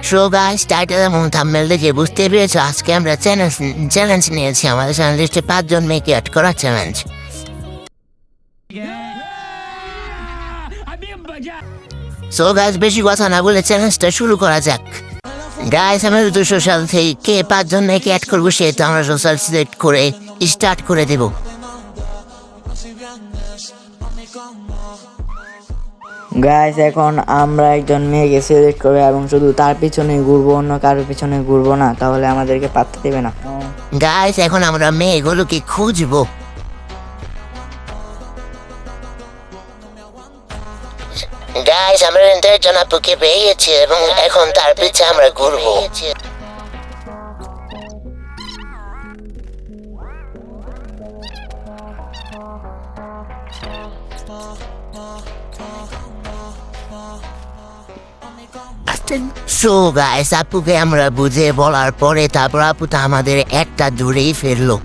So guys, title এবং thumbnail দেখে বুঝতে পেরেছো আজকে আমরা চ্যালেঞ্জ নিয়েছি। আমাদের চ্যানেল লিস্টে 5 জন মেয়েকে অ্যাড করা চ্যালেঞ্জ। সো গাইস, বেশি কথা না বলে চ্যালেঞ্জটা শুরু করা যাক। গাইস, আমরা তো সোশ্যাল থেকে 5 জন মেয়েকে অ্যাড করবো, সেটা আমরা সোশ্যাল সিলেক্ট করে স্টার্ট করে দেব। গাইস, এখন আমরা একজন মেয়েকে সিলেক্ট করবো এবং শুধু তার পিছনে ঘুরবো, অন্য কারোর পিছনে ঘুরবো না, তাহলে আমাদেরকে পাত্তা দেবে না। গাইস, এখন আমরা মেয়েগুলোকে খুঁজবো। গাইস, আমরা কিন্তু একজন আপুকে পেয়ে গেছি এবং এখন তার পিছে আমরা ঘুরবো। সো গাইস, আপুকে আমরা বুঝে বলার পরে তারপর আপুটা আমাদের একটা দূরেই ফেললো।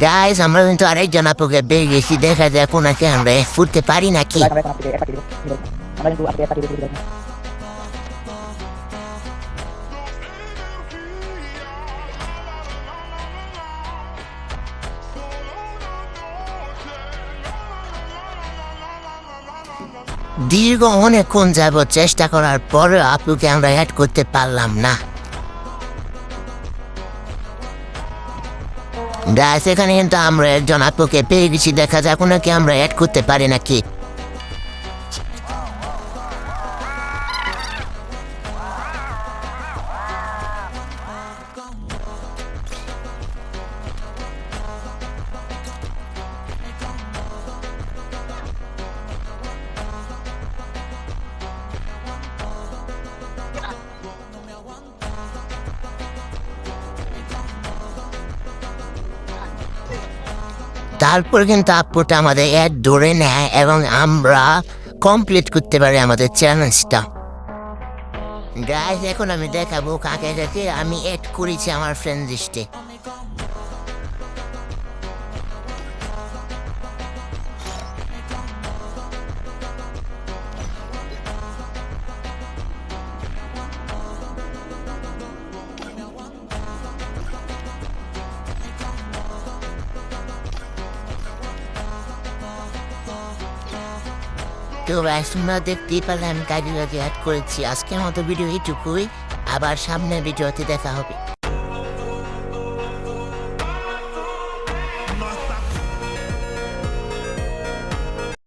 গাইস, আমরা কিন্তু আরেকজন আপুকে পেয়ে গেছি, দেখা যাক ওনাকে আমরা ফুটতে পারি নাকি। দীর্ঘ অনেকক্ষণ যাবত চেষ্টা করার পরে আপুকে আমরা অ্যাড করতে পারলাম না। গাইস, এখানে কিন্তু আমরা একজন আপুকে পেয়ে গেছি, দেখা যাক ওনাকে আমরা অ্যাড করতে পারি নাকি। তারপর কিন্তু আপুটা আমাদের অ্যাড ধরে নেয় এবং আমরা কমপ্লিট করতে পারি আমাদের চ্যালেঞ্জটা। গাইস, এখন আমি দেখাবো কাকে কাকে আমি অ্যাড করেছি আমার ফ্রেন্ড লিস্টে। তো গাইস, তোমরা দেখতেই পারলে আমি কাজে অ্যাড করেছি। আজকের মতো ভিডিও এইটুকুই, আবার সামনের ভিডিওতে দেখা হবে।